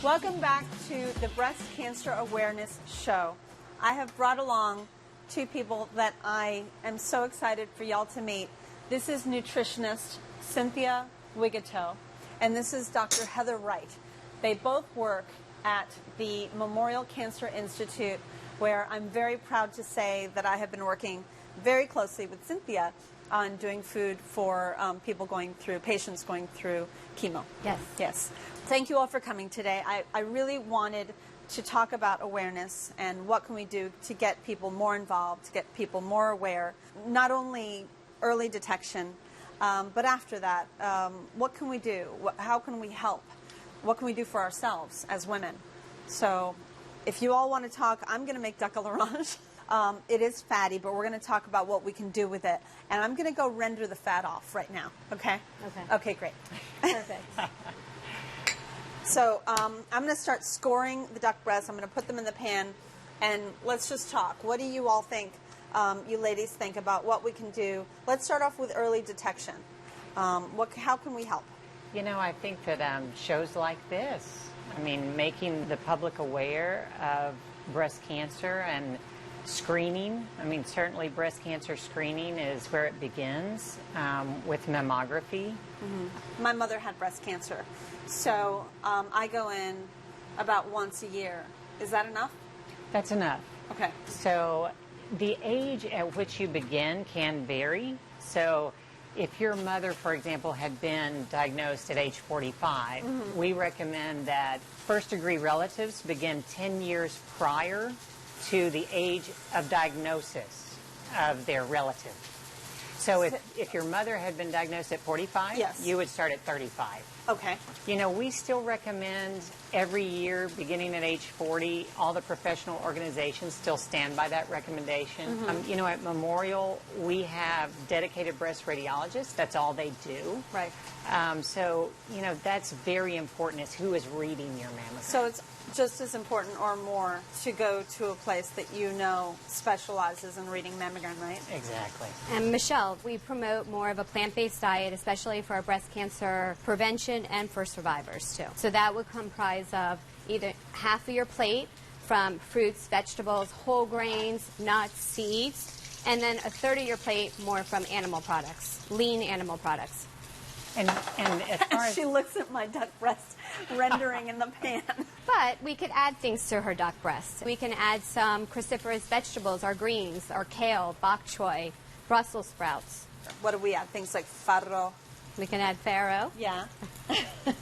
Welcome back to the Breast Cancer Awareness Show. I have brought along two people that I am so excited for y'all to meet. This is nutritionist Cynthia Wigato, and this is Dr. Heather Wright. They both work at the Memorial Cancer Institute, where I'm very proud to say that I have been working very closely with Cynthia on doing food for patients going through chemo. Yes. Yes. Thank you all for coming today. I really wanted to talk about awareness and what can we do to get people more involved, to get people more aware, not only early detection, but after that, what can we do? How can we help? What can we do for ourselves as women? So if you all want to talk, I'm going to make duck à l'orange. It is fatty, but we're going to talk about what we can do with it. And I'm going to go render the fat off right now, okay? Okay. Okay, great. Perfect. So I'm going to start scoring the duck breasts. I'm going to put them in the pan, and let's just talk. What do you all think, you ladies think about what we can do? Let's start off with early detection. How can we help? You know, I think that shows like this, making the public aware of breast cancer and screening. Certainly breast cancer screening is where it begins with mammography. Mm-hmm. My mother had breast cancer, so I go in about once a year. Is that enough? That's enough. Okay. So the age at which you begin can vary. So if your mother, for example, had been diagnosed at age 45, mm-hmm. we recommend that first-degree relatives begin 10 years prior to the age of diagnosis of their relative. So if your mother had been diagnosed at 45, yes. you would start at 35. Okay. You know, we still recommend every year, beginning at age 40, all the professional organizations still stand by that recommendation. Mm-hmm. At Memorial, we have dedicated breast radiologists. That's all they do. Right. So, that's very important, is who is reading your mammogram. So it's just as important or more to go to a place that specializes in reading mammogram, right? Exactly. And Michelle, we promote more of a plant-based diet, especially for our breast cancer prevention and for survivors too. So that would comprise of either half of your plate from fruits, vegetables, whole grains, nuts, seeds, and then a third of your plate more from animal products, lean animal products. And as far as she looks at my duck breast rendering in the pan. But we could add things to her duck breast. We can add some cruciferous vegetables, our greens, our kale, bok choy, Brussels sprouts. What do we add? Things like farro. We can add farro. Yeah.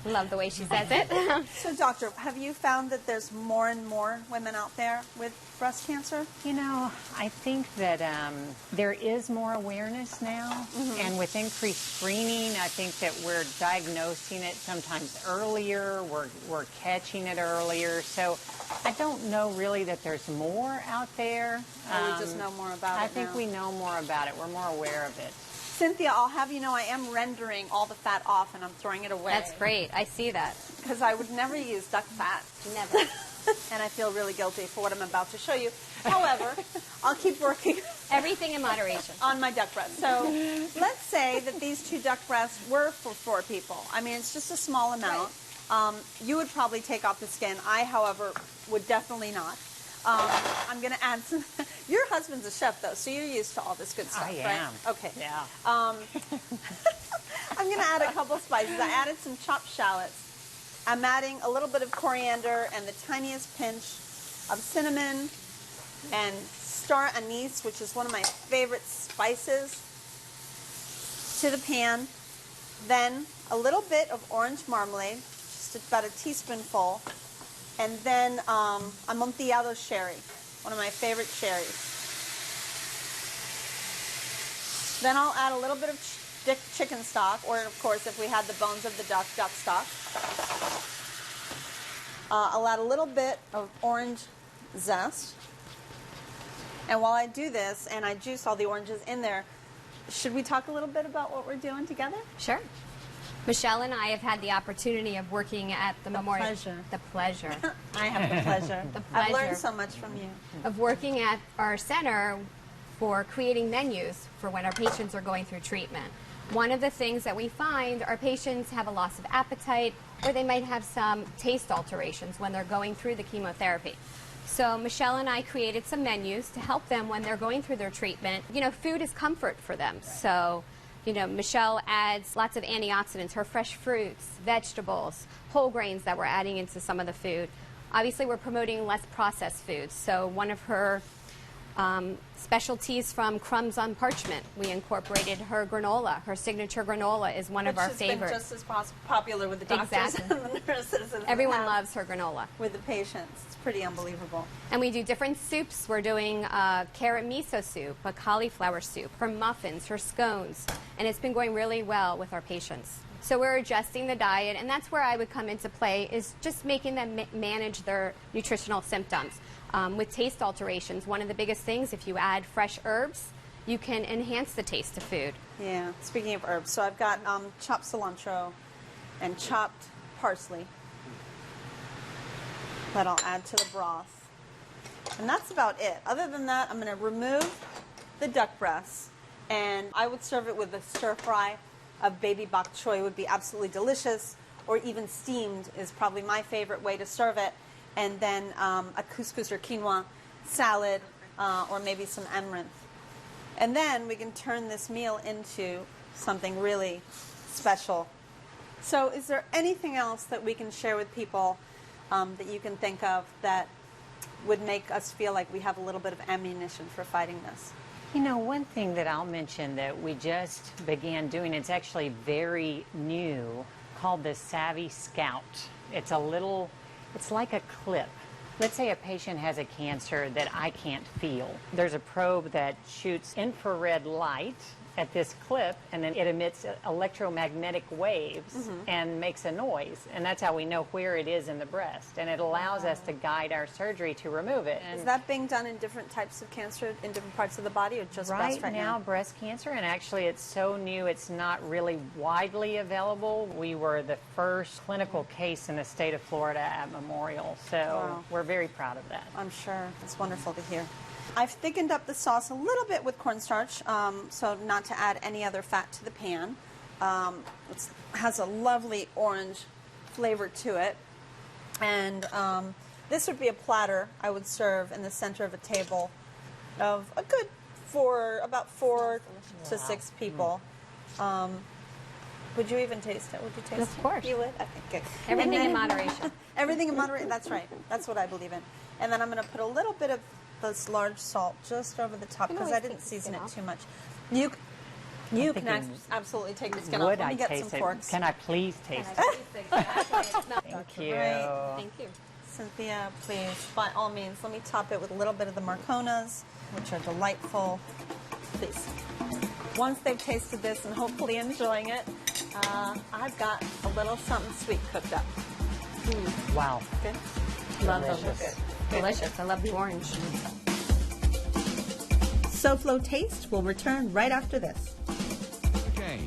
Love the way she says it. So, doctor, have you found that there's more and more women out there with breast cancer? I think that there is more awareness now, mm-hmm. and with increased screening, I think that we're diagnosing it sometimes earlier, we're catching it earlier, so I don't know really that there's more out there. We just know more about it I think now. we know more about it. We're more aware of it. Cynthia, I'll have you know I am rendering all the fat off and I'm throwing it away. That's great. I see that. Because I would never use duck fat. Never. And I feel really guilty for what I'm about to show you. However, I'll keep working. Everything in moderation. On my duck breast. So let's say that these two duck breasts were for 4 people. It's just a small amount. Right. You would probably take off the skin. I, however, would definitely not. I'm going to add some. Your husband's a chef, though, so you're used to all this good stuff, I right? am. Okay. Yeah. I'm going to add a couple spices. I added some chopped shallots. I'm adding a little bit of coriander and the tiniest pinch of cinnamon and star anise, which is one of my favorite spices, to the pan. Then a little bit of orange marmalade, just about a teaspoonful. And then Amontillado sherry, one of my favorite cherries. Then I'll add a little bit of chicken stock, or of course, if we had the bones of the duck stock. I'll add a little bit of orange zest. And while I do this, and I juice all the oranges in there, should we talk a little bit about what we're doing together? Sure. Michelle and I have had the opportunity of working at the Memorial. Pleasure. The pleasure. I have the pleasure. The pleasure. I've learned so much from you. Of working at our center for creating menus for when our patients are going through treatment. One of the things that we find, our patients have a loss of appetite, or they might have some taste alterations when they're going through the chemotherapy. So Michelle and I created some menus to help them when they're going through their treatment. You know, food is comfort for them. So, you know, Michelle adds lots of antioxidants, her fresh fruits, vegetables, whole grains that we're adding into some of the food. Obviously, we're promoting less processed foods. So one of her specialties from crumbs on parchment, we incorporated her granola. Her signature granola is one of our favorites. Which has been just as popular with the doctors and the nurses. As Everyone loves her granola. With the patients. It's pretty unbelievable. And we do different soups. We're doing a carrot miso soup, a cauliflower soup, her muffins, her scones. And it's been going really well with our patients. So we're adjusting the diet, and that's where I would come into play, is just making them manage their nutritional symptoms. With taste alterations, one of the biggest things, if you add fresh herbs, you can enhance the taste of food. Yeah, speaking of herbs, so I've got chopped cilantro and chopped parsley that I'll add to the broth. And that's about it. Other than that, I'm going to remove the duck breasts, and I would serve it with a stir fry of baby bok choy. Would be absolutely delicious, or even steamed is probably my favorite way to serve it. And then a couscous or quinoa salad, or maybe some amaranth. And then we can turn this meal into something really special. So is there anything else that we can share with people that you can think of that would make us feel like we have a little bit of ammunition for fighting this? You know, one thing that I'll mention that we just began doing, it's actually very new, called the Savvy Scout. It's like a clip. Let's say a patient has a cancer that I can't feel. There's a probe that shoots infrared light at this clip, and then it emits electromagnetic waves and makes a noise. And that's how we know where it is in the breast. And it allows us to guide our surgery to remove it. Is that being done in different types of cancer, in different parts of the body, or just breast right now? Breast cancer, and actually it's so new, it's not really widely available. We were the first clinical case in the state of Florida at Memorial, so we're very proud of that. I'm sure. It's wonderful to hear. I've thickened up the sauce a little bit with cornstarch, so not to add any other fat to the pan. It has a lovely orange flavor to it. And this would be a platter I would serve in the center of a table of a good about 4 to 6 people. Would you even taste it? Would you taste it? Of course. You would? I think good. Everything in moderation. Everything in moderation. That's right. That's what I believe in. And then I'm going to put a little bit of this large salt just over the top because I didn't season it too much. You can absolutely take the skin off. Let me get some forks. Can I please taste it? Thank you. Thank you. Cynthia, please, by all means, let me top it with a little bit of the Marconas, which are delightful. Please. Once they've tasted this and hopefully enjoying it, I've got a little something sweet cooked up. Wow. Good? Love those. Delicious. I love the orange. SoFlo Taste will return right after this. Okay.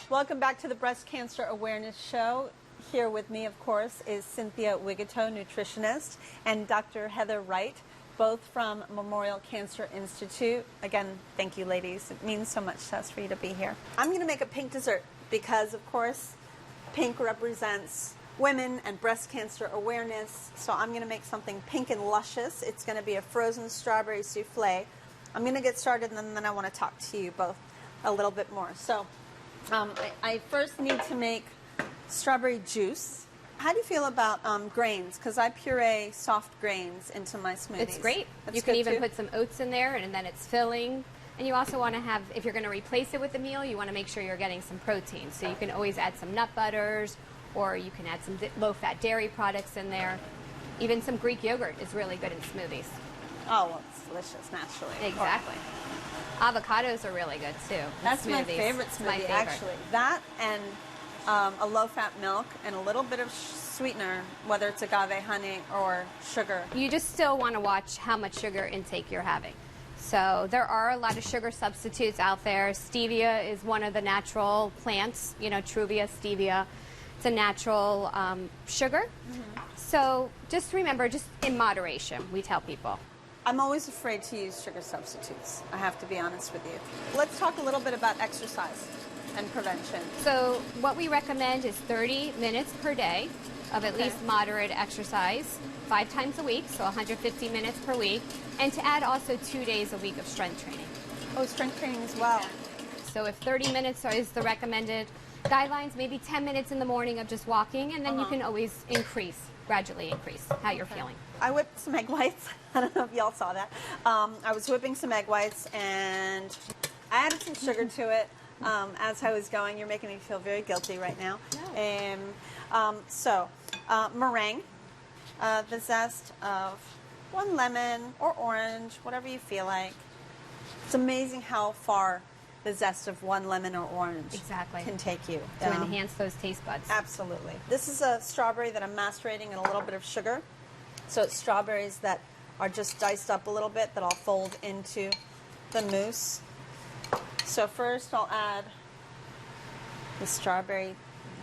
Welcome back to the Breast Cancer Awareness Show. Here with me, of course, is Cynthia Wigato, nutritionist, and Dr. Heather Wright, both from Memorial Cancer Institute. Again, thank you, ladies. It means so much to us for you to be here. I'm going to make a pink dessert because, of course, pink represents women and breast cancer awareness. So I'm going to make something pink and luscious. It's going to be a frozen strawberry souffle. I'm going to get started, and then I want to talk to you both a little bit more. So I first need to make strawberry juice. How do you feel about grains? Because I puree soft grains into my smoothies. It's great. That's you can even too? put some oats in there, and then it's filling. And you also want to have, if you're going to replace it with a meal, you want to make sure you're getting some protein. So you can always add some nut butters, or you can add some low-fat dairy products in there. Even some Greek yogurt is really good in smoothies. Oh, well, it's delicious naturally. Exactly. Avocados are really good, too. That's my favorite smoothie, actually. That and a low-fat milk and a little bit of sweetener, whether it's agave honey or sugar. You just still want to watch how much sugar intake you're having. So there are a lot of sugar substitutes out there. Stevia is one of the natural plants, Truvia, stevia. It's a natural sugar. So just remember, just in moderation, we tell people. I'm always afraid to use sugar substitutes. I have to be honest with you. Let's talk a little bit about exercise and prevention. So what we recommend is 30 minutes per day of at Okay. least moderate exercise, 5 times a week, so 150 minutes per week, and to add also 2 days a week of strength training. Oh, strength training as well. So if 30 minutes is the recommended guidelines, maybe 10 minutes in the morning of just walking, and then you can always gradually increase how you're feeling. I whipped some egg whites. I don't know if y'all saw that. I was whipping some egg whites and I added some sugar to it as I was going. You're making me feel very guilty right now. No. Meringue, the zest of one lemon or orange, whatever you feel like. It's amazing how far the zest of one lemon or orange Exactly. can take you. To enhance those taste buds. Absolutely. This is a strawberry that I'm macerating in a little bit of sugar. So it's strawberries that are just diced up a little bit that I'll fold into the mousse. So first I'll add the strawberry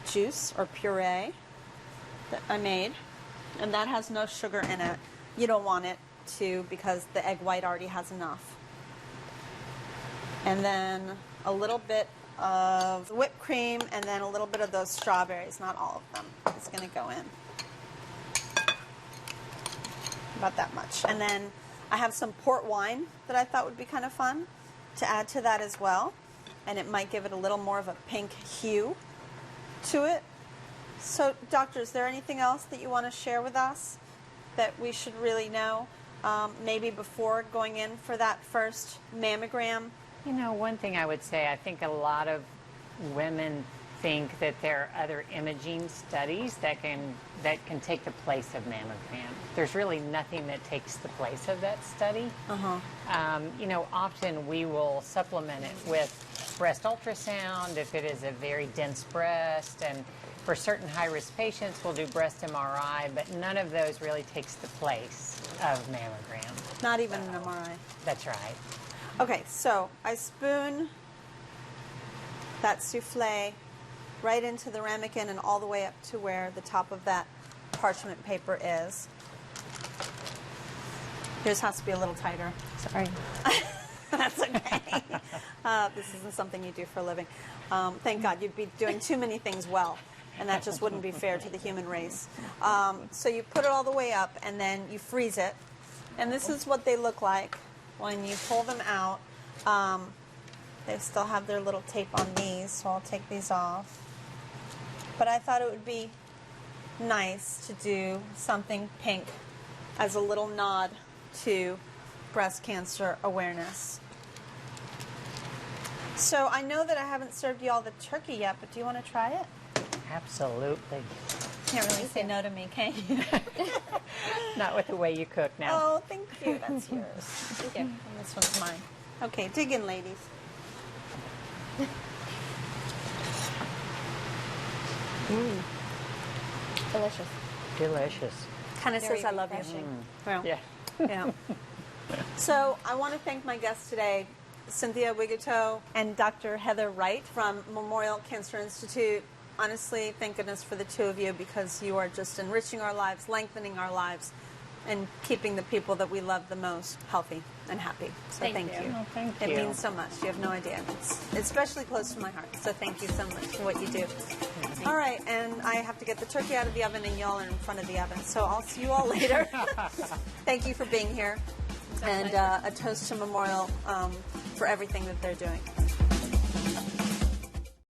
juice or puree that I made. And that has no sugar in it. You don't want it to because the egg white already has enough. And then a little bit of whipped cream and then a little bit of those strawberries, not all of them. It's going to go in. About that much. And then I have some port wine that I thought would be kind of fun to add to that as well. And it might give it a little more of a pink hue to it. So, doctor, is there anything else that you want to share with us that we should really know, maybe before going in for that first mammogram? You know, one thing I would say, I think a lot of women think that there are other imaging studies that can take the place of mammogram. There's really nothing that takes the place of that study. You know, often we will supplement it with breast ultrasound if it is a very dense breast, and for certain high-risk patients we'll do breast MRI, but none of those really takes the place of mammogram. Not even an MRI. That's right. Okay, so I spoon that souffle right into the ramekin and all the way up to where the top of that parchment paper is. Yours has to be a little tighter. Sorry. That's okay. This isn't something you do for a living. Thank God, you'd be doing too many things well, and that just wouldn't be fair to the human race. So you put it all the way up, and then you freeze it. And this is what they look like when you pull them out. They still have their little tape on these, so I'll take these off. But I thought it would be nice to do something pink as a little nod to breast cancer awareness. So I know that I haven't served you all the turkey yet, but do you want to try it? Absolutely. Can't really say no to me, can you? Not with the way you cook now. Oh, thank you. That's yours. Thank you. And this one's mine. Okay, dig in, ladies. Delicious. Delicious. Kind of Very says I love you. refreshing. Well, Yeah. yeah. So I want to thank my guests today, Cynthia Wigato and Dr. Heather Wright from Memorial Cancer Institute. Honestly, thank goodness for the two of you, because you are just enriching our lives, lengthening our lives, and keeping the people that we love the most healthy and happy. So Thank thank you. you. Oh, thank It you. means so much. You have no idea. It's especially close to my heart. So thank you so much for what you do. All right, and I have to get the turkey out of the oven, and y'all are in front of the oven. So I'll see you all later. Thank you for being here. And a toast to Memorial for everything that they're doing.